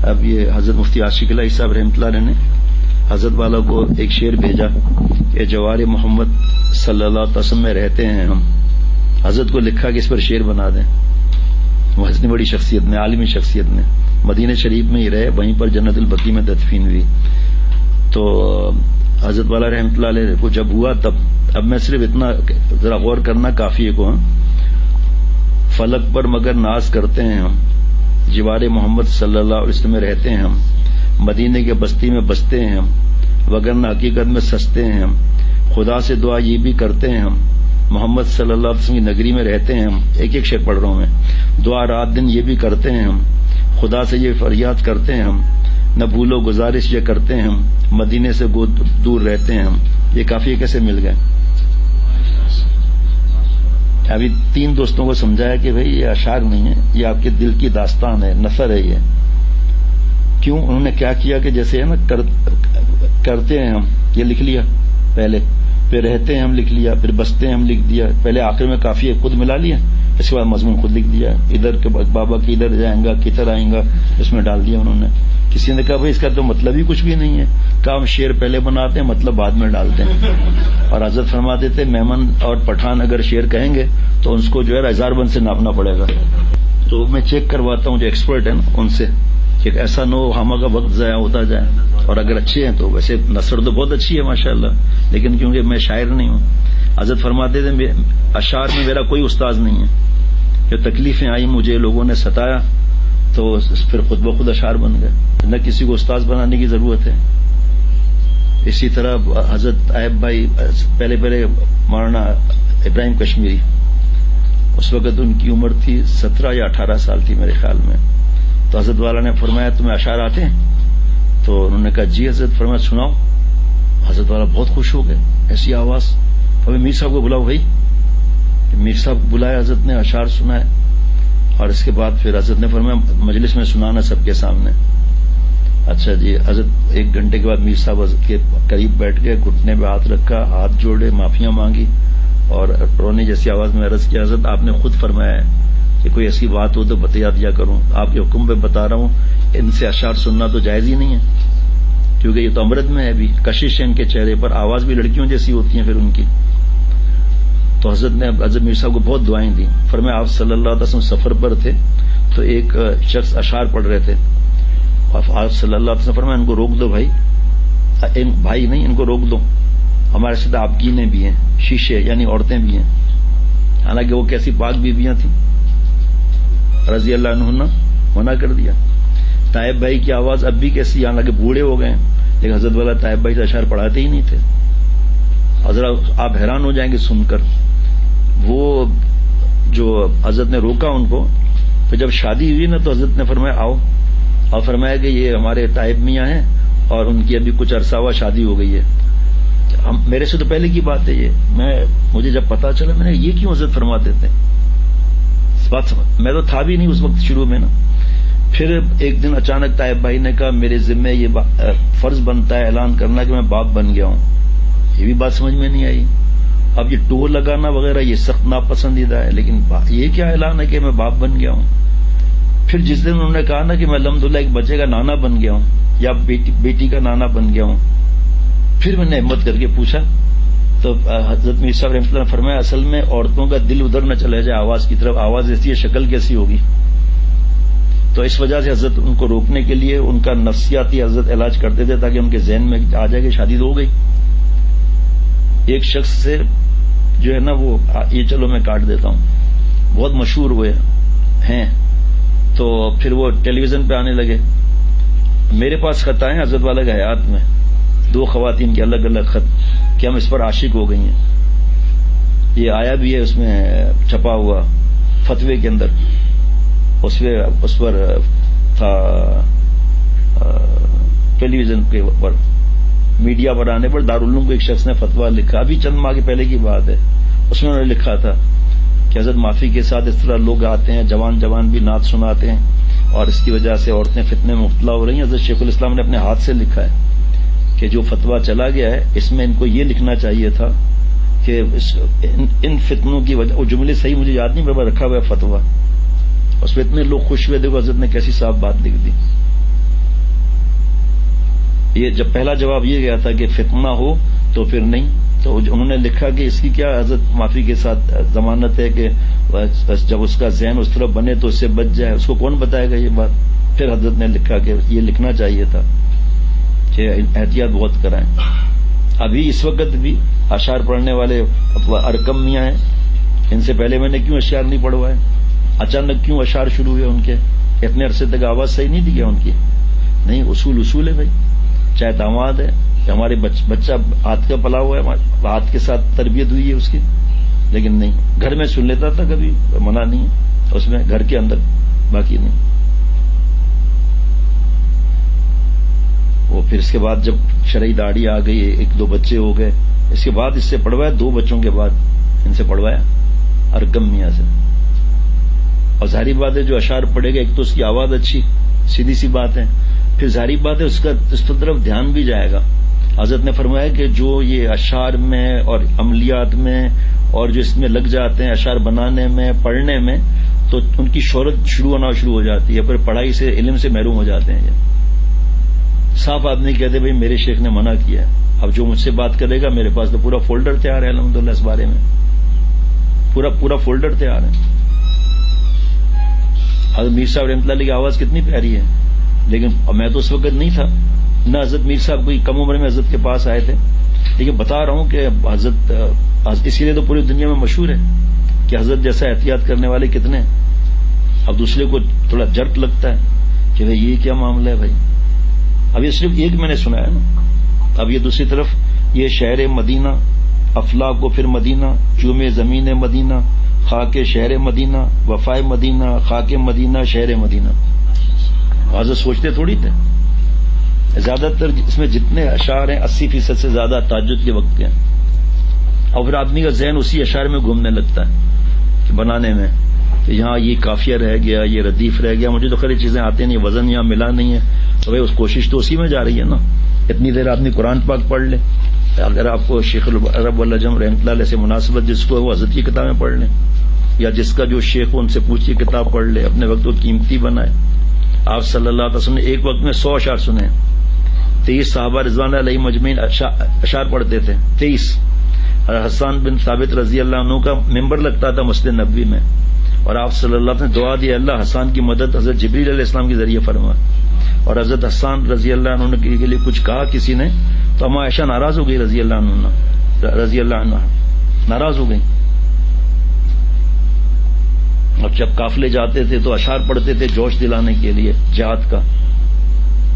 اب یہ حضرت مفتی عاشق الہی صاحب رحمۃ اللہ علیہ نے حضرت والا کو ایک شعر بھیجا کہ جوار محمد صلی اللہ علیہ وسلم میں رہتے ہیں ہم. حضرت کو لکھا کہ اس پر شعر بنا دیں. وہ اتنی بڑی شخصیت نے، عالمی شخصیت نے، مدینہ شریف میں ہی رہے، وہیں پر جنت البقیع میں تدفین ہوئی. تو حضرت والا رحمۃ اللہ علیہ کو جب ہوا تب، اب میں صرف اتنا ذرا غور کرنا کافی ہے کو، فلک پر مگر ناز کرتے ہیں ہم، جوار محمد صلی اللہ علیہ وسلم میں رہتے ہیں ہم، مدینے کے بستی میں بستے ہیں ہم، وگرنہ حقیقت میں سستے ہیں ہم. خدا سے دعا یہ بھی کرتے ہیں ہم، محمد صلی اللہ علیہ وسلم کی نگری میں رہتے ہیں ہم. ایک ایک شعر پڑھ رہا ہوں میں. دعا رات دن یہ بھی کرتے ہیں ہم، خدا سے یہ فریاد کرتے ہیں ہم، نہ بھولو گزارش یہ کرتے ہیں ہم، مدینے سے دور رہتے ہیں ہم. یہ کافی کیسے مل گئے؟ ابھی 3 دوستوں کو سمجھایا کہ بھئی یہ اشعار نہیں ہے، یہ آپ کے دل کی داستان ہے، نثر ہے یہ. کیوں؟ انہوں نے کیا کیا کہ جیسے ہے نا کرتے ہیں ہم، یہ لکھ لیا پہلے، پھر رہتے ہیں ہم لکھ لیا، پھر بستے ہیں ہم لکھ دیا، پہلے آخر میں کافی خود ملا لیا، اس کے بعد مضمون خود لکھ دیا. ادھر کے بابا کی ادھر جائیں گا، کدھر آئیں گا، اس میں ڈال دیا انہوں نے. کسی نے کہا بھائی اس کا تو مطلب ہی کچھ بھی نہیں ہے. کہا ہم شعر پہلے بناتے ہیں، مطلب بعد میں ڈالتے ہیں. اور حضرت فرماتے تھے میمن اور پٹھان اگر شعر کہیں گے تو ان کو جو ہے 1000 بند سے ناپنا پڑے گا. تو میں چیک کرواتا ہوں جو ایکسپرٹ ہیں ان سے کہ ایسا نہ ہو ہمہ کا وقت ضائع ہوتا جائے. اور اگر اچھے ہیں تو ویسے نثر تو بہت اچھی ہے ماشاءاللہ، لیکن کیونکہ میں شاعر نہیں ہوں. حضرت فرماتے تھے اشعار میں میرا کوئی استاذ نہیں ہے. جو تکلیفیں آئی مجھے لوگوں نے ستایا تو پھر خود بخود اشعار بن گئے. نہ کسی کو استاذ بنانے کی ضرورت ہے. اسی طرح حضرت عائب بھائی پہلے مولانا ابراہیم کشمیری، اس وقت ان کی عمر تھی 17 یا 18 سال تھی میرے خیال میں. تو حضرت والا نے فرمایا تمہیں اشعار آتے ہیں؟ تو انہوں نے کہا جی حضرت. فرمایا سناؤ. حضرت والا بہت خوش ہو گئے، ایسی آواز. ابھی میر صاحب کو بلاؤ. بھائی میر صاحب کو بلایا، حضرت نے اشعار سنائے. اور اس کے بعد پھر حضرت نے فرمایا مجلس میں سنانا سب کے سامنے. اچھا جی. حضرت 1 گھنٹے کے بعد میر صاحب حضرت کے قریب بیٹھ گئے، گھٹنے پہ ہاتھ رکھا، ہاتھ جوڑے، معافیاں مانگی اور رونے جیسی آواز میں عرض کیا حضرت آپ نے خود فرمایا ہے کہ کوئی ایسی بات ہو تو بتا دیا کروں، آپ کے حکم پہ بتا رہا ہوں. ان سے اشعار سننا تو جائز ہی نہیں ہے کیونکہ یہ تو امرت میں ہے. بھی کشش ہے ان کے چہرے پر، آواز بھی لڑکیوں جیسی ہوتی ہیں پھر ان کی. تو حضرت نے حضرت میر صاحب کو بہت دعائیں دی. فرمایا آپ صلی اللہ علیہ وسلم سفر پر تھے تو ایک شخص اشعار پڑھ رہے تھے. آپ صلی اللہ علیہ وسلم فرمایا ان کو روک دو بھائی. بھائی نہیں، ان کو روک دو. ہمارے ساتھ آبگینیں بھی ہیں، شیشے یعنی عورتیں بھی ہیں. حالانکہ وہ کیسی پاک بیویاں تھیں، رضی اللہ عنہ نے منع کر دیا. طائب بھائی کی آواز اب بھی کیسی، حالانکہ بوڑھے ہو گئے، لیکن حضرت والا طائب بھائی سے اشعار پڑھاتے ہی نہیں تھے. حضرت آپ حیران ہو جائیں گے سن کر. وہ جو حضرت نے روکا ان کو، پھر جب شادی ہوئی نا تو حضرت نے فرمایا آؤ، اور فرمایا کہ یہ ہمارے طائب میاں ہیں اور ان کی ابھی کچھ عرصہ ہوا شادی ہو گئی ہے. میرے سے تو پہلے کی بات ہے یہ. مجھے جب پتا چلا میں نے یہ کیوں حضرت فرماتے تھے، میں تو تھا بھی نہیں اس وقت شروع میں نا. پھر ایک دن اچانک طائب بھائی نے کہا میرے ذمہ یہ فرض بنتا ہے اعلان کرنا کہ میں باپ بن گیا ہوں. یہ بھی بات سمجھ میں نہیں آئی. اب یہ ٹو لگانا وغیرہ یہ سخت ناپسندیدہ ہے، لیکن یہ کیا اعلان ہے کہ میں باپ بن گیا ہوں. پھر جس دن انہوں نے کہا نا کہ میں الحمدللہ ایک بچے کا نانا بن گیا ہوں یا بیٹی کا نانا بن گیا ہوں، پھر میں نے ہمت کر کے پوچھا تو حضرت میر صاحب رحمۃ اللہ نے فرمایا اصل میں عورتوں کا دل ادھر نہ چلے جائے آواز کی طرف. آواز ایسی ہے، شکل کیسی ہوگی. تو اس وجہ سے حضرت ان کو روکنے کے لیے ان کا نفسیاتی حضرت علاج کرتے تھے تاکہ ان کے ذہن میں آ جائے کہ شادی تو ہو گئی. ایک شخص سے جو ہے نا وہ یہ چلو میں کاٹ دیتا ہوں، بہت مشہور ہوئے ہیں تو پھر وہ ٹیلی ویژن پہ آنے لگے. میرے پاس خط آئے حضرت والا کے حیات میں، 2 خواتین کے الگ الگ خط کہ ہم اس پر عاشق ہو گئی ہیں. یہ آیا بھی ہے اس میں چھپا ہوا فتوے کے اندر. اس پر تھا ٹیلی ویژن کے اوپر میڈیا پر آنے پر دارالعلوم کو ایک شخص نے فتویٰ لکھا، ابھی چند ماہ کے پہلے کی بات ہے. اس میں انہوں نے لکھا تھا کہ حضرت معافی کے ساتھ اس طرح لوگ آتے ہیں، جوان بھی نعت سناتے ہیں اور اس کی وجہ سے عورتیں فتنے میں مبتلا ہو رہی ہیں. حضرت شیخ الاسلام نے اپنے ہاتھ سے لکھا ہے کہ جو فتویٰ چلا گیا ہے اس میں ان کو یہ لکھنا چاہیے تھا کہ ان فتنوں کی وجہ، وہ جملے صحیح مجھے یاد نہیں پر رکھا ہوا ہے فتویٰ، اس پہ اتنے لوگ خوش ہوئے. دیکھو حضرت نے کیسی صاف بات لکھ دی. یہ جب پہلا جواب یہ گیا تھا کہ فتنہ ہو تو پھر نہیں، تو انہوں نے لکھا کہ اس کی کیا حضرت معافی کے ساتھ ضمانت ہے کہ جب اس کا ذہن اس طرف بنے تو اس سے بچ جائے، اس کو کون بتائے گا یہ بات؟ پھر حضرت نے لکھا کہ یہ لکھنا چاہیے تھا کہ احتیاط بہت کرائیں۔ ابھی اس وقت بھی اشعار پڑھنے والے ارکم میاں ہیں، ان سے پہلے میں نے کیوں اشعار نہیں پڑھوائے؟ اچانک کیوں اشعار شروع ہوئے ان کے؟ اتنے عرصے تک آواز صحیح نہیں تھی کیا ان کی؟ نہیں، اصول ہے بھائی، چاہے داماد ہے، ہمارے بچہ ہاتھ کا پلا ہوا ہے، ہاتھ کے ساتھ تربیت ہوئی ہے اس کی، لیکن نہیں، گھر میں سن لیتا تھا، کبھی منع نہیں اس میں، گھر کے اندر، باقی نہیں۔ وہ پھر اس کے بعد جب شرعی داڑھی آ گئی، ایک دو بچے ہو گئے، اس کے بعد اس سے پڑھوایا، 2 بچوں کے بعد ان سے پڑھوایا ارکم میاں سے۔ اور ظاہری بات ہے جو اشعار پڑھے گا، ایک تو اس کی آواز اچھی، سیدھی سی بات ہے، پھر ظاہری بات ہے اس کا اس طرف دھیان بھی جائے گا۔ حضرت نے فرمایا کہ جو یہ اشعار میں اور عملیات میں اور جو اس میں لگ جاتے ہیں اشعار بنانے میں، پڑھنے میں، تو ان کی شہرت شروع ہونا شروع ہو جاتی ہے، پھر پڑھائی سے، علم سے محروم ہو جاتے ہیں۔ یہ صاف آدمی کہتے بھائی میرے شیخ نے منع کیا ہے، اب جو مجھ سے بات کرے گا، میرے پاس تو پورا فولڈر تیار ہے الحمدللہ اس بارے میں، پورا فولڈر تیار ہے۔ حضرت میر صاحب رحمۃ اللہ علیہ کی آواز کتنی پیاری ہے، لیکن میں تو اس وقت نہیں تھا، نہ حضرت میر صاحب کوئی کم عمر میں حضرت کے پاس آئے تھے، لیکن بتا رہا ہوں کہ حضرت اسی لیے تو پوری دنیا میں مشہور ہے کہ حضرت جیسا احتیاط کرنے والے کتنے ہیں۔ اب دوسرے کو تھوڑا جرک لگتا ہے کہ بھائی یہ کیا معاملہ ہے بھائی، اب یہ صرف ایک میں نے سنا ہے نا، اب یہ دوسری طرف یہ شہر مدینہ، افلاک کو پھر مدینہ، چومے زمین مدینہ، خاک شہر مدینہ، وفائے مدینہ، خاک مدینہ، شہر مدینہ۔ حضرت سوچتے تھوڑی تھے، زیادہ تر اس میں جتنے اشعار ہیں 80% سے زیادہ تہجد کے وقت کے ہیں، اور پھر آدمی کا ذہن اسی اشعار میں گھومنے لگتا ہے کہ بنانے میں، کہ یہاں یہ قافیہ رہ گیا، یہ ردیف رہ گیا، مجھے تو خیر چیزیں آتی نہیں، وزن یہاں ملا نہیں ہے، تو بھائی اس کوشش تو اسی میں جا رہی ہے نا۔ اتنی دیر آدمی قرآن پاک پڑھ لے، اگر آپ کو شیخ العرب والعجم رحمۃ اللہ علیہ سے مناسبت جس کو ہے وہ حضرت کی کتابیں پڑھ لیں، یا جس کا جو شیخ ہو ان سے پوچھ کے کتاب پڑھ لے، اپنے وقت کو قیمتی بنائے۔ آپ صلی اللہ علیہ وسلم نے ایک وقت میں 100 اشعار سنے، 23 صحابہ رضوان علیہ مجمعین اشعار پڑھتے تھے، 23۔ حسان بن ثابت رضی اللہ عنہ کا ممبر لگتا تھا مسجد نبوی میں، اور آپ صلی اللہ علیہ وسلم نے دعا دی، اللہ حسان کی مدد حضرت جبریل علیہ السلام کے ذریعے فرما، اور حضرت حسان رضی اللہ عنہ کے لیے کچھ کہا کسی نے تو اما عائشہ ناراض ہو گئی، رضی اللہ عنہ ناراض ہو گئی۔ اب جب قافلے جاتے تھے تو اشعار پڑھتے تھے جوش دلانے کے لیے جہاد کا،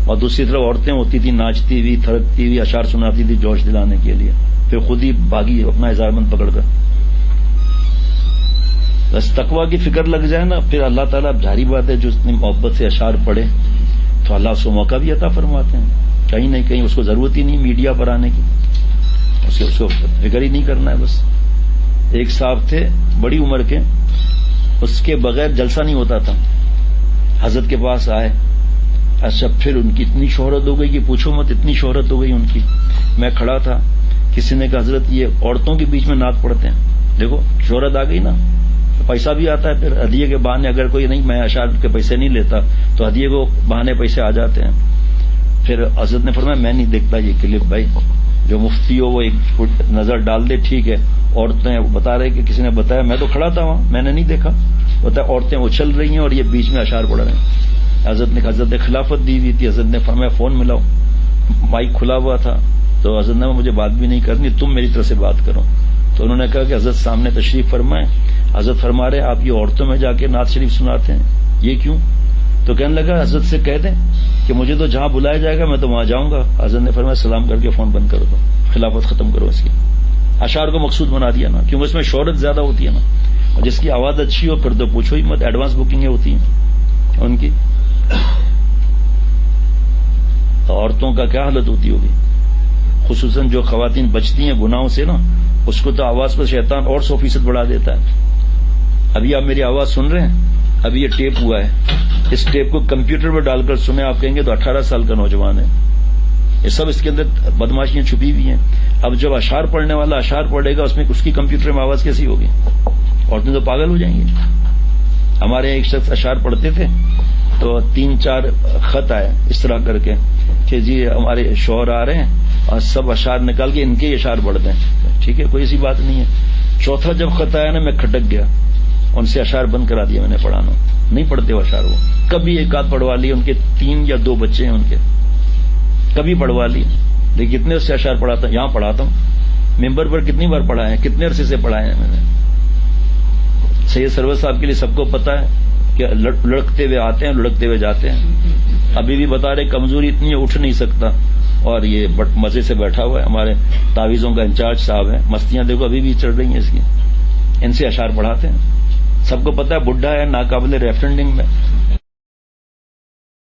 اور دوسری طرف عورتیں ہوتی تھی ناچتی ہوئی تھرکتی ہوئی اشعار سناتی تھی جوش دلانے کے لیے، پھر خود ہی بھاگی اپنا ہزار مند پکڑ کر۔ بس تقویٰ کی فکر لگ جائے نا، پھر اللہ تعالیٰ ظاہری بات ہے جو اتنی محبت سے اشعار پڑھے تو اللہ اس کو موقع بھی عطا فرماتے ہیں، کہیں نہ کہیں اس کو ضرورت ہی نہیں میڈیا پر آنے کی، اس کو فکر ہی نہیں کرنا ہے بس۔ ایک صاحب تھے بڑی عمر کے، اس کے بغیر جلسہ نہیں ہوتا تھا، حضرت کے پاس آئے، اچھا پھر ان کی اتنی شہرت ہو گئی کہ پوچھو مت، اتنی شہرت ہو گئی ان کی، میں کھڑا تھا، کسی نے کہا حضرت یہ عورتوں کے بیچ میں نعت پڑھتے ہیں، دیکھو شہرت آ گئی نا، پیسہ بھی آتا ہے، پھر ہدیے کے بہانے، اگر کوئی نہیں میں اشعار کے پیسے نہیں لیتا تو ہدیے کو بہانے پیسے آ جاتے ہیں۔ پھر حضرت نے فرمایا میں نہیں دیکھتا یہ کلپ بھائی، جو مفتی ہو وہ ایک نظر ڈال دے، ٹھیک ہے، عورتیں بتا رہے کہ کسی نے بتایا، میں تو کھڑا تھا وہاں، میں نے نہیں دیکھا، بتایا عورتیں اچھل رہی ہیں اور یہ بیچ میں اشعار پڑھ رہے ہیں۔ حضرت نے خلافت دی ہوئی تھی، حضرت نے فرمایا فون ملاؤ، مائک کھلا ہوا تھا، تو حضرت نے مجھے بات بھی نہیں کرنی، تم میری طرف سے بات کرو، تو انہوں نے کہا کہ حضرت سامنے تشریف فرمائیں، حضرت فرما رہے آپ یہ عورتوں میں جا کے نعت شریف سناتے ہیں، یہ کیوں؟ تو کہنے لگا حضرت سے کہہ دیں کہ مجھے تو جہاں بلایا جائے گا میں تو وہاں جاؤں گا۔ حضرت نے فرمایا سلام کر کے فون بند کرو، دو خلافت ختم کرو اس کی۔ اشعار کو مقصود بنا دیا نا، کیونکہ اس میں شہرت زیادہ ہوتی ہے نا، اور جس کی آواز اچھی ہو پھر تو پوچھو ہی مت، ایڈوانس بکنگیں ہوتی ہیں ان کی۔ عورتوں کا کیا حالت ہوتی ہوگی، خصوصاً جو خواتین بچتی ہیں گناہوں سے نا، اس کو تو آواز پر شیطان اور 100% بڑھا دیتا ہے۔ ابھی آپ میری آواز سن رہے ہیں، ابھی یہ ٹیپ ہوا ہے، اس ٹیپ کو کمپیوٹر پر ڈال کر سنیں، آپ کہیں گے تو 18 سال کا نوجوان ہے، یہ سب اس کے اندر بدماشیاں چھپی ہوئی ہیں۔ اب جب اشعار پڑھنے والا اشعار پڑھے گا، اس میں اس کی کمپیوٹر میں آواز کیسی ہوگی، عورتیں تو پاگل ہو جائیں گی۔ ہمارے ایک شخص اشعار پڑھتے تھے تو 3-4 خط آئے اس طرح کر کے کہ کہ جی ہمارے شوہر آ رہے ہیں اور سب اشعار نکال کے ان کے ہی اشعار پڑھ دیں. ٹھیک ہے، کوئی ایسی بات نہیں ہے. چوتھا جب خط آیا نا میں کھٹک گیا، ان سے اشعار بند کرا دیا میں نے پڑھانا. نہیں پڑھتے وہ اشعار، وہ کبھی ایک آدھ پڑھوا لی، ان کے 3 یا 2 بچے ہیں ان کے، کبھی پڑھوا لی. لیکن کتنے اس سے اشعار پڑھاتا ہوں، یہاں پڑھاتا ہوں ممبر پر کتنی بار پڑھائے ہیں، کتنے عرصے سے پڑھائے ہیں میں نے. سید سرور صاحب کے لیے سب کو پتا ہے کہ لڑکتے ہوئے آتے ہیں لڑکتے ہوئے جاتے ہیں. ابھی بھی بتا رہے کمزوری اتنی ہے اٹھ نہیں سکتا، اور یہ بٹ مزے سے بیٹھا ہوا ہے. ہمارے تعویذوں کا انچارج صاحب ہے، مستیاں دیکھو ابھی بھی چل رہی ہیں اس کی. ان سے اشعار پڑھاتے ہیں. سب کو پتا ہے بڈھا ہے، ناقابل ریفرنڈنگ میں.